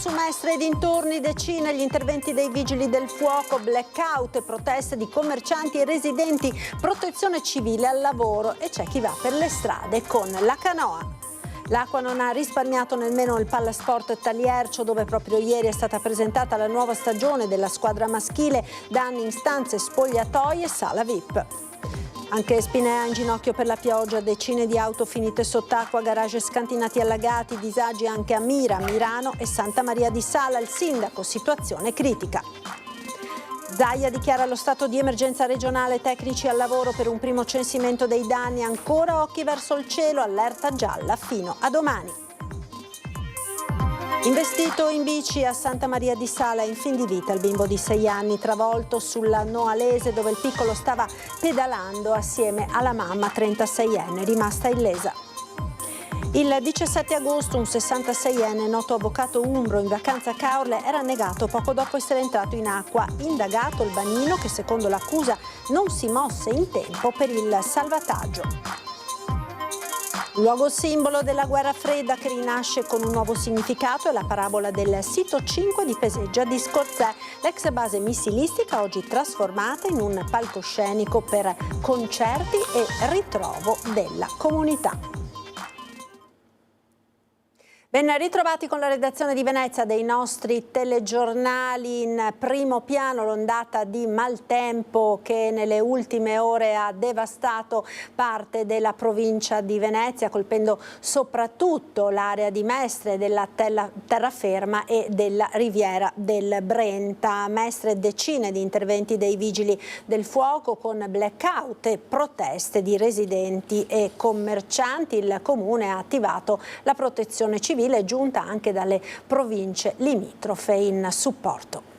su Mestre e dintorni, decine gli interventi dei vigili del fuoco, blackout e proteste di commercianti e residenti, protezione civile al lavoro e c'è chi va per le strade con la canoa. L'acqua non ha risparmiato nemmeno il Pallasport Taliercio, dove proprio ieri è stata presentata la nuova stagione della squadra maschile, danni in stanze, spogliatoi e sala VIP. Anche Spinea in ginocchio per la pioggia, decine di auto finite sott'acqua, garage scantinati allagati, disagi anche a Mira, Mirano e Santa Maria di Sala. Il sindaco, situazione critica. Zaia dichiara lo stato di emergenza regionale, tecnici al lavoro per un primo censimento dei danni, ancora occhi verso il cielo, allerta gialla fino a domani. Investito in bici a Santa Maria di Sala, in fin di vita il bimbo di 6 anni, travolto sulla Noalese dove il piccolo stava pedalando assieme alla mamma 36enne, rimasta illesa. Il 17 agosto un 66enne, noto avvocato umbro in vacanza a Caorle, era negato poco dopo essere entrato in acqua. Indagato il banino che secondo l'accusa non si mosse in tempo per il salvataggio. Luogo simbolo della guerra fredda che rinasce con un nuovo significato è la parabola del sito 5 di Peseggia di Scorzè, l'ex base missilistica oggi trasformata in un palcoscenico per concerti e ritrovo della comunità. Ben ritrovati con la redazione di Venezia dei nostri telegiornali. In primo piano l'ondata di maltempo che nelle ultime ore ha devastato parte della provincia di Venezia, colpendo soprattutto l'area di Mestre, della terraferma e della riviera del Brenta. A Mestre decine di interventi dei vigili del fuoco con blackout e proteste di residenti e commercianti. Il comune ha attivato la protezione civile, giunta anche dalle province limitrofe in supporto.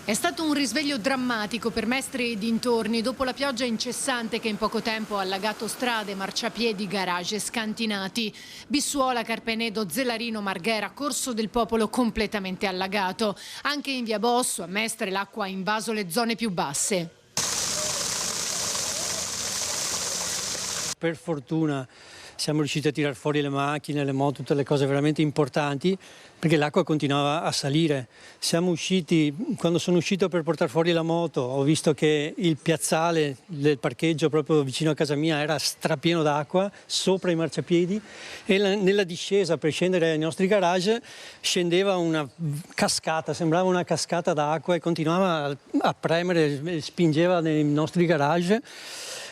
È stato un risveglio drammatico per Mestre e dintorni dopo la pioggia incessante che in poco tempo ha allagato strade, marciapiedi, garage scantinati. Bissuola, Carpenedo, Zelarino, Marghera, Corso del Popolo completamente allagato. Anche in via Bosso, a Mestre, l'acqua ha invaso le zone più basse. Per fortuna siamo riusciti a tirar fuori le macchine, le moto, tutte le cose veramente importanti, perché l'acqua continuava a salire. Siamo usciti, quando sono uscito per portare fuori la moto, ho visto che il piazzale del parcheggio proprio vicino a casa mia era strapieno d'acqua, sopra i marciapiedi, e nella discesa per scendere ai nostri garage scendeva una cascata, sembrava una cascata d'acqua e continuava a premere, spingeva nei nostri garage.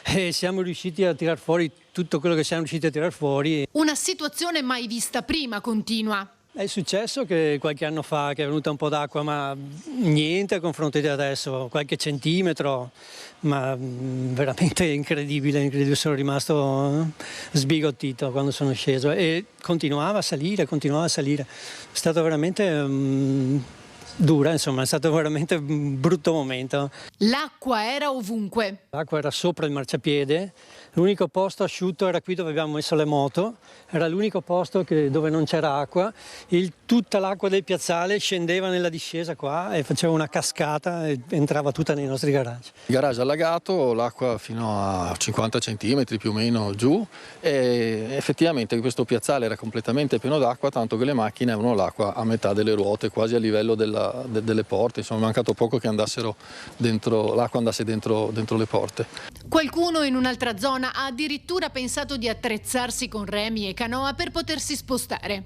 E siamo riusciti a tirar fuori tutto quello che siamo riusciti a tirar fuori. Una situazione mai vista prima, continua. È successo che qualche anno fa che è venuta un po' d'acqua, ma niente a confronto di adesso, qualche centimetro, ma veramente incredibile, sono rimasto sbigottito quando sono sceso e continuava a salire, è stato veramente dura, insomma, è stato veramente un brutto momento. L'acqua era ovunque. L'acqua era sopra il marciapiede, l'unico posto asciutto era qui dove abbiamo messo le moto, era l'unico posto dove non c'era acqua, tutta l'acqua del piazzale scendeva nella discesa qua e faceva una cascata e entrava tutta nei nostri garage. Il garage allagato, l'acqua fino a 50 centimetri più o meno giù e effettivamente questo piazzale era completamente pieno d'acqua, tanto che le macchine avevano l'acqua a metà delle ruote, quasi a livello delle porte, insomma è mancato poco che l'acqua andasse dentro le porte. Qualcuno in un'altra zona ha addirittura pensato di attrezzarsi con remi e canoa per potersi spostare.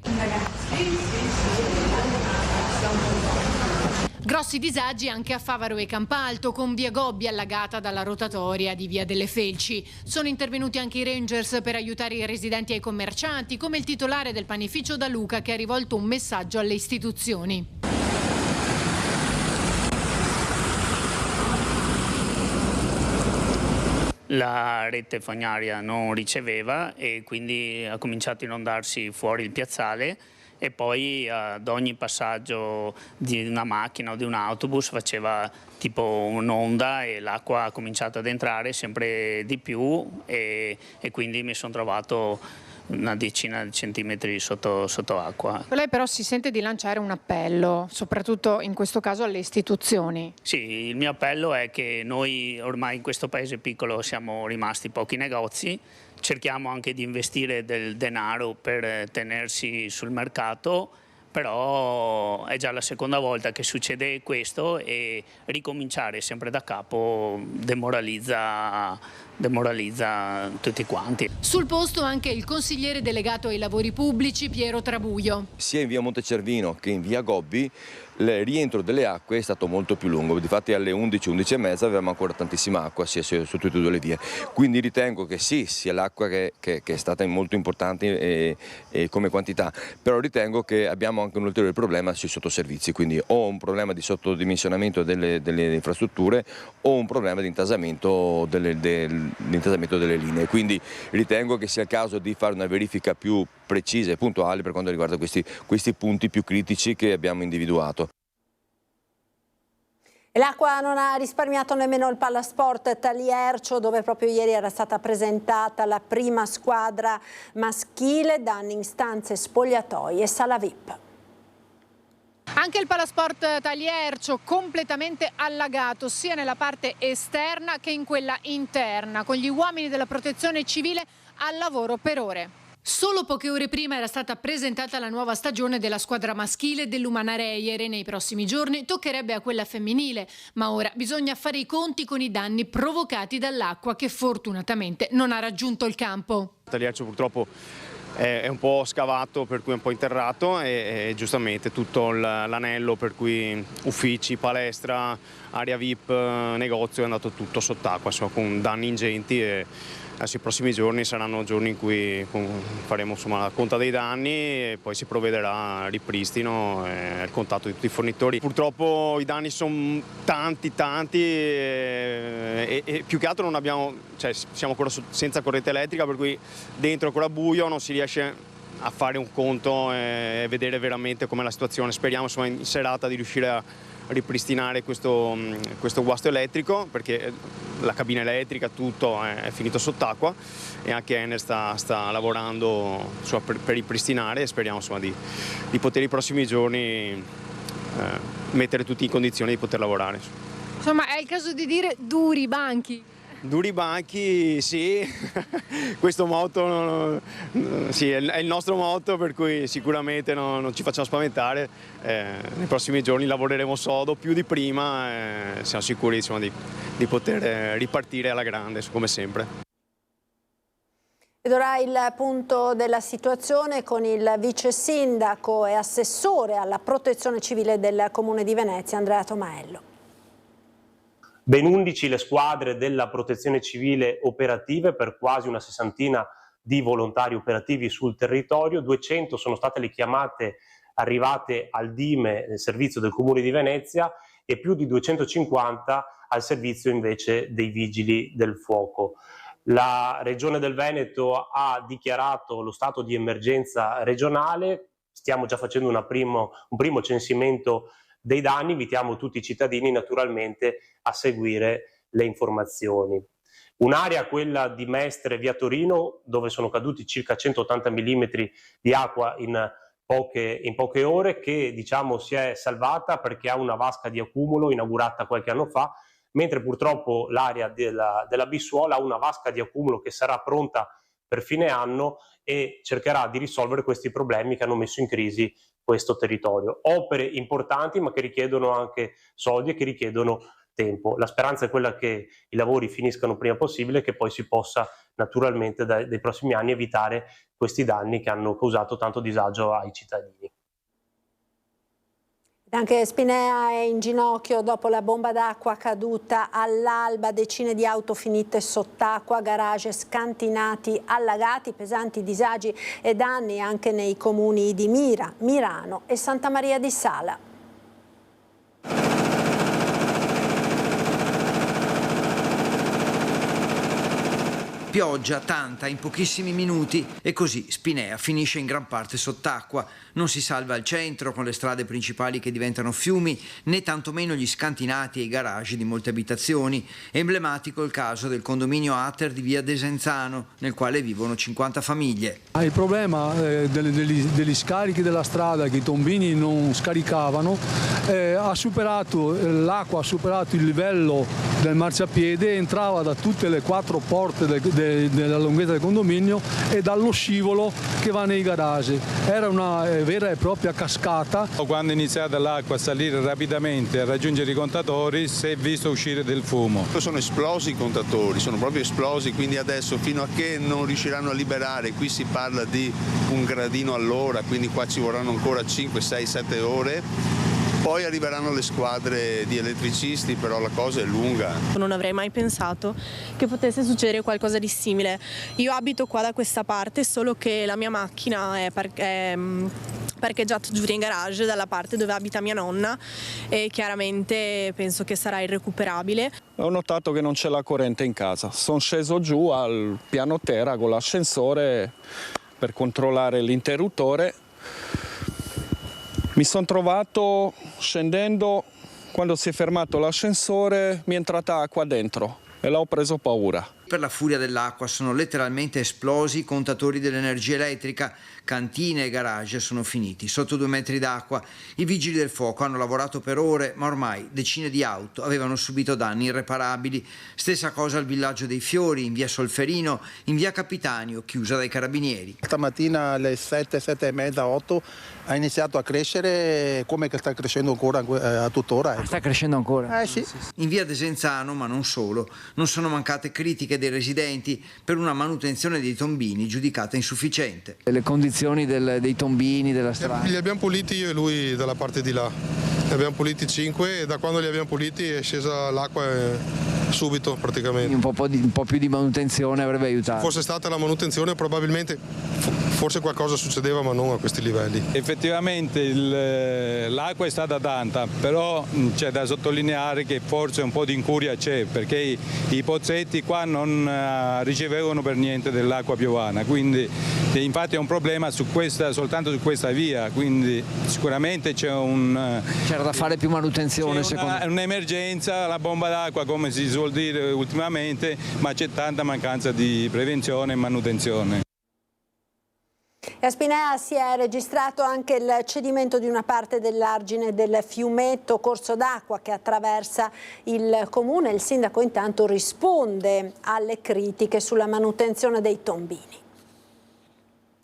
Grossi disagi anche a Favaro e Campalto, con via Gobbi allagata dalla rotatoria di via delle Felci. Sono intervenuti anche i Rangers per aiutare i residenti e i commercianti, come il titolare del panificio da Luca che ha rivolto un messaggio alle istituzioni. La rete fognaria non riceveva e quindi ha cominciato a inondarsi fuori il piazzale e poi ad ogni passaggio di una macchina o di un autobus faceva tipo un'onda e l'acqua ha cominciato ad entrare sempre di più e quindi mi sono trovato una decina di centimetri sotto acqua. Lei però si sente di lanciare un appello, soprattutto in questo caso alle istituzioni. Sì, il mio appello è che noi ormai in questo paese piccolo siamo rimasti pochi negozi, cerchiamo anche di investire del denaro per tenersi sul mercato, però è già la seconda volta che succede questo e ricominciare sempre da capo demoralizza tutti quanti. Sul posto anche il consigliere delegato ai lavori pubblici Piero Trabuio. Sia in via Montecervino che in via Gobbi il rientro delle acque è stato molto più lungo, difatti alle 11, 11 e mezza avevamo ancora tantissima acqua sia su tutte e due le vie, quindi ritengo che sì, sia l'acqua che è stata molto importante come quantità, però ritengo che abbiamo anche un ulteriore problema sui sottoservizi, quindi o un problema di sottodimensionamento delle infrastrutture o un problema di intasamento delle linee, quindi ritengo che sia il caso di fare una verifica più precisa e puntuale per quanto riguarda questi punti più critici che abbiamo individuato. E l'acqua non ha risparmiato nemmeno il Palasport Taliercio, dove proprio ieri era stata presentata la prima squadra maschile, danni in stanze, spogliatoi e sala VIP. Anche il Palasport Taliercio completamente allagato sia nella parte esterna che in quella interna, con gli uomini della protezione civile al lavoro per ore. Solo poche ore prima era stata presentata la nuova stagione della squadra maschile dell'Umana Reyer e nei prossimi giorni toccherebbe a quella femminile, ma ora bisogna fare i conti con i danni provocati dall'acqua che fortunatamente non ha raggiunto il campo. Il Taliercio purtroppo è un po' scavato, per cui è un po' interrato e giustamente tutto l'anello, per cui uffici, palestra, area VIP, negozio è andato tutto sott'acqua, con danni ingenti e adesso i prossimi giorni saranno giorni in cui faremo la conta dei danni e poi si provvederà al ripristino e al contatto di tutti i fornitori. Purtroppo i danni sono tanti e più che altro non abbiamo, siamo ancora senza corrente elettrica, per cui dentro è ancora buio, non si riesce a fare un conto e vedere veramente com'è la situazione. Speriamo in serata di riuscire a ripristinare questo guasto elettrico, perché la cabina elettrica, tutto è finito sott'acqua e anche Enel sta lavorando per ripristinare e speriamo di poter i prossimi giorni mettere tutti in condizione di poter lavorare. Insomma, è il caso di dire duri i banchi. Duri banchi, sì, questo motto sì, è il nostro motto, per cui sicuramente non ci facciamo spaventare, nei prossimi giorni lavoreremo sodo più di prima e siamo sicuri di poter ripartire alla grande, come sempre. Ed ora il punto della situazione con il vice sindaco e assessore alla protezione civile del Comune di Venezia, Andrea Tomaello. Ben 11 le squadre della protezione civile operative per quasi una sessantina di volontari operativi sul territorio, 200 sono state le chiamate arrivate al DIME nel servizio del Comune di Venezia e più di 250 al servizio invece dei vigili del fuoco. La Regione del Veneto ha dichiarato lo stato di emergenza regionale, stiamo già facendo un primo censimento dei danni, invitiamo tutti i cittadini naturalmente a seguire le informazioni. Un'area, quella di Mestre, via Torino, dove sono caduti circa 180 mm di acqua in poche ore, che si è salvata perché ha una vasca di accumulo inaugurata qualche anno fa, mentre purtroppo l'area della Bissuola ha una vasca di accumulo che sarà pronta per fine anno e cercherà di risolvere questi problemi che hanno messo in crisi questo territorio. Opere importanti ma che richiedono anche soldi e che richiedono tempo. La speranza è quella che i lavori finiscano prima possibile e che poi si possa naturalmente dai prossimi anni evitare questi danni che hanno causato tanto disagio ai cittadini. Anche Spinea è in ginocchio dopo la bomba d'acqua caduta all'alba, decine di auto finite sott'acqua, garage scantinati, allagati, pesanti disagi e danni anche nei comuni di Mira, Mirano e Santa Maria di Sala. pioggia, tanta, in pochissimi minuti, e così Spinea finisce in gran parte sott'acqua. Non si salva il centro, con le strade principali che diventano fiumi, né tantomeno gli scantinati e i garage di molte abitazioni. Emblematico il caso del condominio Ater di via Desenzano, nel quale vivono 50 famiglie. Il problema degli scarichi della strada, che i tombini non scaricavano, l'acqua ha superato il livello del marciapiede, entrava da tutte le 4 porte della lunghezza del condominio e dallo scivolo che va nei garage. Era una vera e propria cascata. Quando è iniziata l'acqua a salire rapidamente a raggiungere i contatori, si è visto uscire del fumo. Sono esplosi i contatori, sono proprio esplosi, quindi adesso fino a che non riusciranno a liberare, qui si parla di 1 gradino all'ora, quindi qua ci vorranno ancora 5, 6, 7 ore. Poi arriveranno le squadre di elettricisti, però la cosa è lunga. Non avrei mai pensato che potesse succedere qualcosa di simile. Io abito qua da questa parte, solo che la mia macchina è parcheggiata giù in garage dalla parte dove abita mia nonna e chiaramente penso che sarà irrecuperabile. Ho notato che non c'è la corrente in casa. Sono sceso giù al piano terra con l'ascensore per controllare l'interruttore. Mi sono trovato scendendo, quando si è fermato l'ascensore mi è entrata acqua dentro e l'ho preso paura. Per la furia dell'acqua sono letteralmente esplosi i contatori dell'energia elettrica, cantine e garage sono finiti sotto 2 metri d'acqua. I vigili del fuoco hanno lavorato per ore, ma ormai decine di auto avevano subito danni irreparabili. Stessa cosa al villaggio dei Fiori, in via Solferino, in via Capitanio, chiusa dai carabinieri. Stamattina alle 7, 7 e mezza, 8 ha iniziato a crescere, come che sta crescendo ancora a tuttora. Sta crescendo ancora? Sì. In via Desenzano, ma non solo, non sono mancate critiche dei residenti per una manutenzione dei tombini giudicata insufficiente. Le condizioni dei tombini, della strada? Li abbiamo puliti io e lui dalla parte di là. Li abbiamo puliti 5 e da quando li abbiamo puliti è scesa l'acqua subito praticamente. Un po' più di manutenzione avrebbe aiutato. Fosse stata la manutenzione probabilmente forse qualcosa succedeva, ma non a questi livelli. Effettivamente l'acqua è stata tanta, però c'è da sottolineare che forse un po' di incuria c'è, perché i pozzetti qua non ricevevano per niente dell'acqua piovana, quindi infatti è un problema soltanto su questa via, quindi sicuramente c'era da fare più manutenzione. È un'emergenza, la bomba d'acqua come si suol dire ultimamente, ma c'è tanta mancanza di prevenzione e manutenzione. A Spinea si è registrato anche il cedimento di una parte dell'argine del fiumetto corso d'acqua che attraversa il comune. Il sindaco intanto risponde alle critiche sulla manutenzione dei tombini.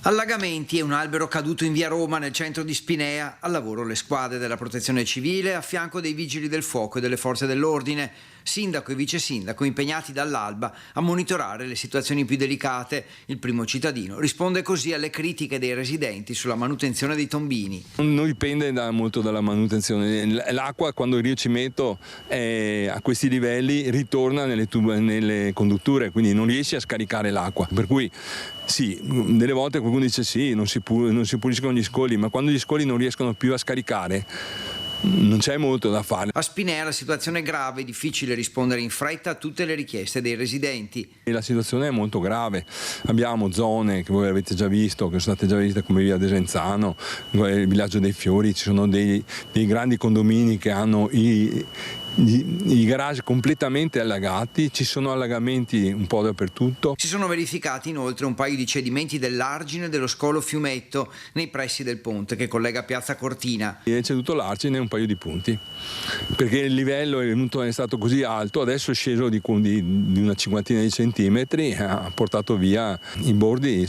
Allagamenti e un albero caduto in via Roma nel centro di Spinea, al lavoro le squadre della protezione civile a fianco dei vigili del fuoco e delle forze dell'ordine, sindaco e vice sindaco impegnati dall'alba a monitorare le situazioni più delicate. Il primo cittadino risponde così alle critiche dei residenti sulla manutenzione dei tombini. Non dipende molto dalla manutenzione, l'acqua quando il ricimento è a questi livelli ritorna nelle condutture, quindi non riesci a scaricare l'acqua, per cui sì, delle volte qualcuno dice sì, non si puliscono gli scoli, ma quando gli scoli non riescono più a scaricare non c'è molto da fare. A Spinea la situazione è grave, è difficile rispondere in fretta a tutte le richieste dei residenti. E la situazione è molto grave, abbiamo zone che voi avete già visto, che sono state già viste come via Desenzano, il villaggio dei Fiori, ci sono dei grandi condomini che hanno i garage completamente allagati, ci sono allagamenti un po' dappertutto. Si sono verificati inoltre un paio di cedimenti dell'argine dello scolo Fiumetto nei pressi del ponte che collega Piazza Cortina. È ceduto l'argine un paio di punti, perché il livello è stato così alto, adesso è sceso di una cinquantina di centimetri, ha portato via i bordi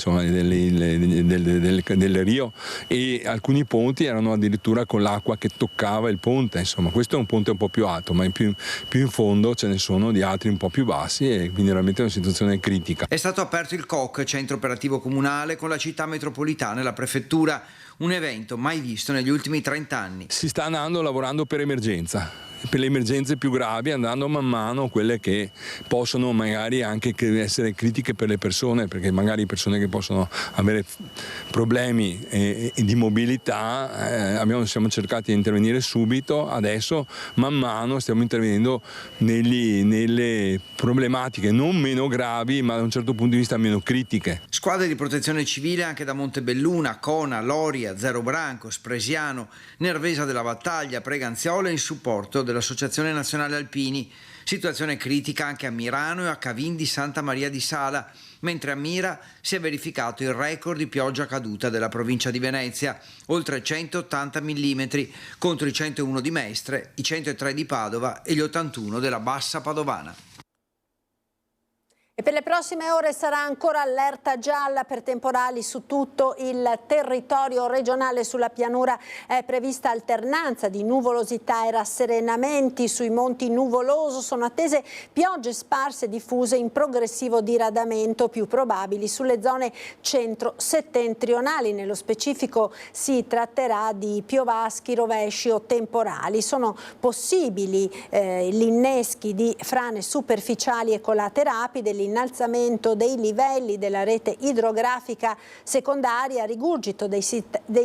del Rio, e alcuni ponti erano addirittura con l'acqua che toccava il ponte. Insomma, questo è un ponte un po' più alto, ma più in fondo ce ne sono di altri un po' più bassi, e quindi veramente è una situazione critica. È stato aperto il COC, centro operativo comunale, con la città metropolitana e la prefettura. un evento mai visto negli ultimi 30 anni. Si sta lavorando per emergenza. Per le emergenze più gravi, andando man mano quelle che possono magari anche essere critiche per le persone, perché magari persone che possono avere problemi di mobilità, siamo cercati di intervenire subito. Adesso man mano stiamo intervenendo nelle problematiche non meno gravi, ma da un certo punto di vista meno critiche. Squadre di protezione civile anche da Montebelluna, Cona, Loria, Zero Branco, Spresiano, Nervesa della Battaglia, Preganziola in supporto dell'Associazione Nazionale Alpini. Situazione critica anche a Mirano e a Cavin di Santa Maria di Sala, mentre a Mira si è verificato il record di pioggia caduta della provincia di Venezia, oltre 180 mm contro i 101 di Mestre, i 103 di Padova e gli 81 della Bassa Padovana. E per le prossime ore sarà ancora allerta gialla per temporali su tutto il territorio regionale. Sulla pianura è prevista alternanza di nuvolosità e rasserenamenti. Sui monti nuvoloso sono attese piogge sparse diffuse in progressivo diradamento, più probabili sulle zone centro-settentrionali. Nello specifico si tratterà di piovaschi, rovesci o temporali. Sono possibili gli inneschi di frane superficiali e colate rapide, l'innalzamento dei livelli della rete idrografica secondaria, rigurgito dei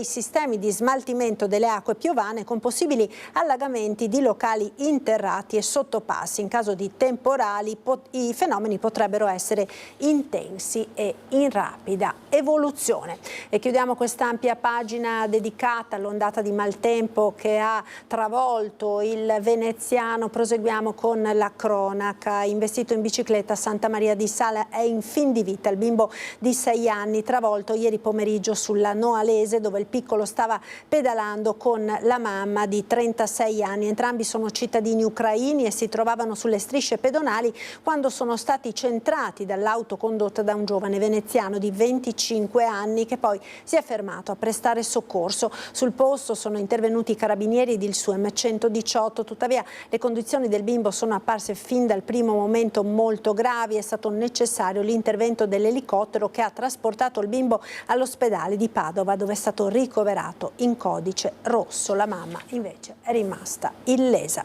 sistemi di smaltimento delle acque piovane con possibili allagamenti di locali interrati e sottopassi. In caso di temporali i fenomeni potrebbero essere intensi e in rapida evoluzione. E chiudiamo quest'ampia pagina dedicata all'ondata di maltempo che ha travolto il veneziano. Proseguiamo con la cronaca. Investito in bicicletta a Santa Maria di Sala è in fin di vita il bimbo di 6 anni travolto ieri pomeriggio sulla Noalese, dove il piccolo stava pedalando con la mamma di 36 anni. Entrambi sono cittadini ucraini e si trovavano sulle strisce pedonali quando sono stati centrati dall'auto condotta da un giovane veneziano di 25 anni che poi si è fermato a prestare soccorso. Sul posto sono intervenuti i carabinieri ed il SUEM 118, tuttavia le condizioni del bimbo sono apparse fin dal primo momento molto gravi. È stato necessario l'intervento dell'elicottero che ha trasportato il bimbo all'ospedale di Padova, dove è stato ricoverato in codice rosso. La mamma invece è rimasta illesa.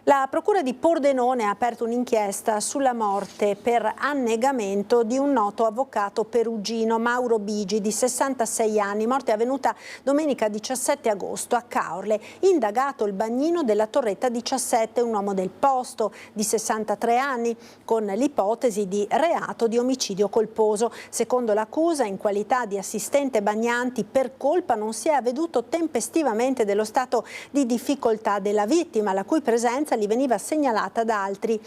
La Procura di Pordenone ha aperto un'inchiesta sulla morte per annegamento di un noto avvocato perugino, Mauro Bigi, di 66 anni, morte avvenuta domenica 17 agosto a Caorle. Indagato il bagnino della Torretta 17, un uomo del posto di 63 anni, con l'ipotesi di reato di omicidio colposo. Secondo l'accusa, in qualità di assistente bagnanti, per colpa non si è avveduto tempestivamente dello stato di difficoltà della vittima, la cui presenza gli veniva segnalata da altri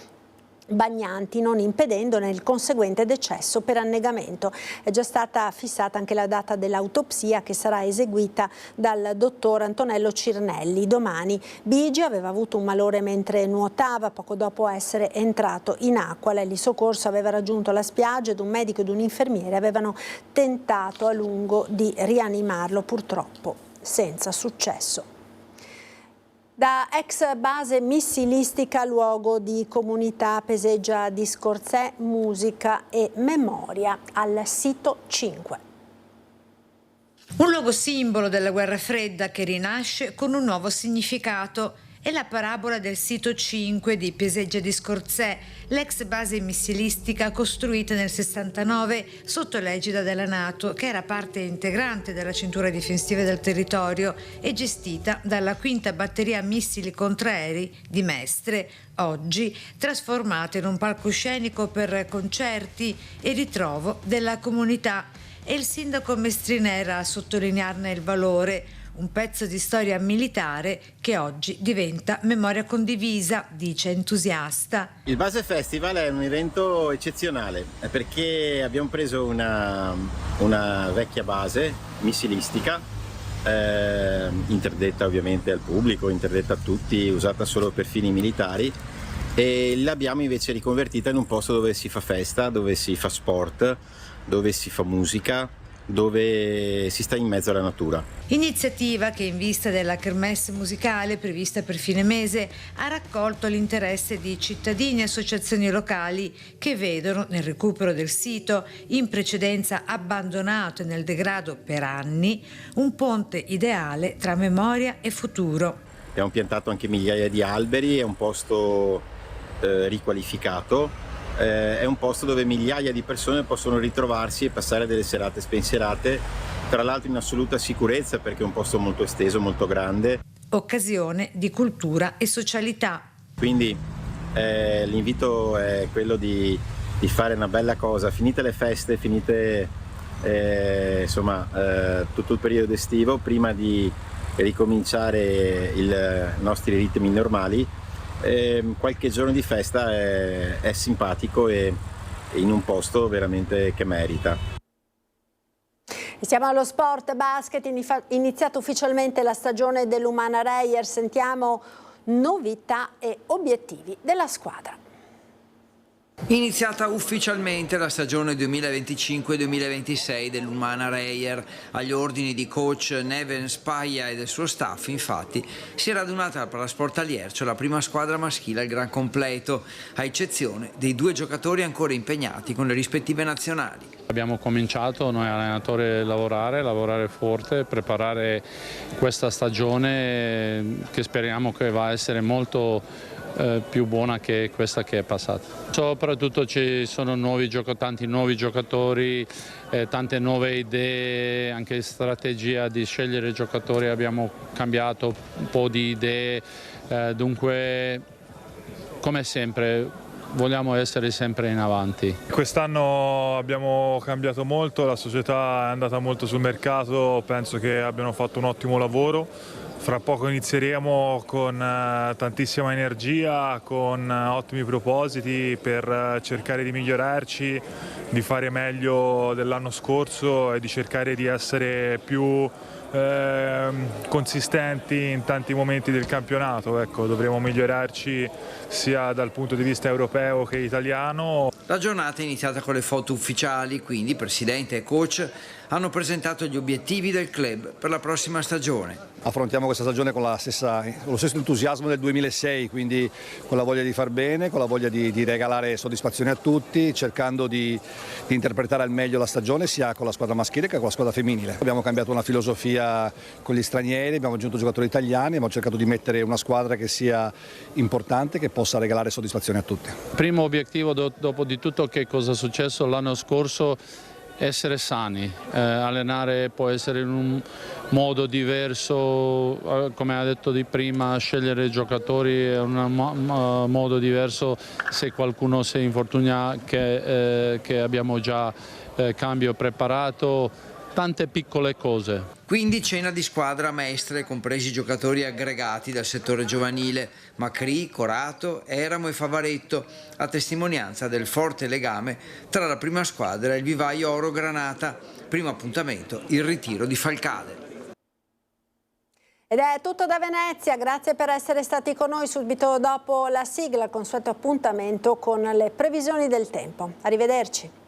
bagnanti, non impedendone il conseguente decesso per annegamento. È già stata fissata anche la data dell'autopsia che sarà eseguita dal dottor Antonello Cirnelli domani. Bigi aveva avuto un malore mentre nuotava poco dopo essere entrato in acqua. L'elisoccorso aveva raggiunto la spiaggia ed un medico ed un infermiere avevano tentato a lungo di rianimarlo, purtroppo senza successo. Da ex base missilistica, luogo di comunità, Peseggia di Scorzè, musica e memoria al sito 5. Un luogo simbolo della guerra fredda che rinasce con un nuovo significato. È la parabola del sito 5 di Peseggia di Scorzè, l'ex base missilistica costruita nel 69 sotto l'egida della NATO, che era parte integrante della cintura difensiva del territorio e gestita dalla 5ª batteria missili contraerei di Mestre, oggi trasformata in un palcoscenico per concerti e ritrovo della comunità. E il sindaco Mestrinera a sottolinearne il valore. Un pezzo di storia militare che oggi diventa memoria condivisa, dice entusiasta. Il Base Festival è un evento eccezionale perché abbiamo preso una vecchia base missilistica, interdetta ovviamente al pubblico, interdetta a tutti, usata solo per fini militari, e l'abbiamo invece riconvertita in un posto dove si fa festa, dove si fa sport, dove si fa musica, dove si sta in mezzo alla natura. Iniziativa che in vista della kermesse musicale prevista per fine mese ha raccolto l'interesse di cittadini e associazioni locali che vedono nel recupero del sito, in precedenza abbandonato e nel degrado per anni, un ponte ideale tra memoria e futuro. Abbiamo piantato anche migliaia di alberi, è un posto riqualificato. È un posto dove migliaia di persone possono ritrovarsi e passare delle serate spensierate, tra l'altro in assoluta sicurezza perché è un posto molto esteso, molto grande. Occasione di cultura e socialità. Quindi l'invito è quello di fare una bella cosa, finite le feste, finite tutto il periodo estivo, prima di ricominciare i nostri ritmi normali. Qualche giorno di festa è simpatico e in un posto veramente che merita. Siamo allo sport basket, iniziata ufficialmente la stagione dell'Umana Reyer, sentiamo novità e obiettivi della squadra. Iniziata ufficialmente la stagione 2025-2026 dell'Umana Reyer. Agli ordini di coach Neven Spaia e del suo staff, infatti, si è radunata al Palasport Aliercio la prima squadra maschile al gran completo, a eccezione dei 2 giocatori ancora impegnati con le rispettive nazionali. Abbiamo cominciato noi allenatori a lavorare forte, preparare questa stagione che speriamo che va a essere molto più buona che questa che è passata. Soprattutto ci sono tanti nuovi giocatori, tante nuove idee, anche strategia di scegliere giocatori, abbiamo cambiato un po' di idee, dunque come sempre vogliamo essere sempre in avanti. Quest'anno abbiamo cambiato molto, la società è andata molto sul mercato, penso che abbiano fatto un ottimo lavoro. Fra poco inizieremo con tantissima energia, con ottimi propositi per cercare di migliorarci, di fare meglio dell'anno scorso e di cercare di essere più consistenti in tanti momenti del campionato. Ecco, dovremo migliorarci sia dal punto di vista europeo che italiano. La giornata è iniziata con le foto ufficiali, quindi presidente e coach hanno presentato gli obiettivi del club per la prossima stagione. Affrontiamo questa stagione con lo stesso entusiasmo del 2006, quindi con la voglia di far bene, con la voglia di regalare soddisfazioni a tutti, cercando di interpretare al meglio la stagione sia con la squadra maschile che con la squadra femminile. Abbiamo cambiato una filosofia con gli stranieri, abbiamo aggiunto giocatori italiani, abbiamo cercato di mettere una squadra che sia importante, che possa regalare soddisfazioni a tutti. Primo obiettivo dopo di tutto che cosa è successo l'anno scorso, essere sani, allenare può essere in un modo diverso, come ha detto di prima, scegliere giocatori è un modo diverso se qualcuno si infortuna che abbiamo già cambio preparato, tante piccole cose. Quindi cena di squadra a Mestre, compresi i giocatori aggregati dal settore giovanile, Macri, Corato, Eramo e Favaretto, a testimonianza del forte legame tra la prima squadra e il vivaio Oro Granata. Primo appuntamento, il ritiro di Falcade. Ed è tutto da Venezia, grazie per essere stati con noi. Subito dopo la sigla, il consueto appuntamento con le previsioni del tempo. Arrivederci.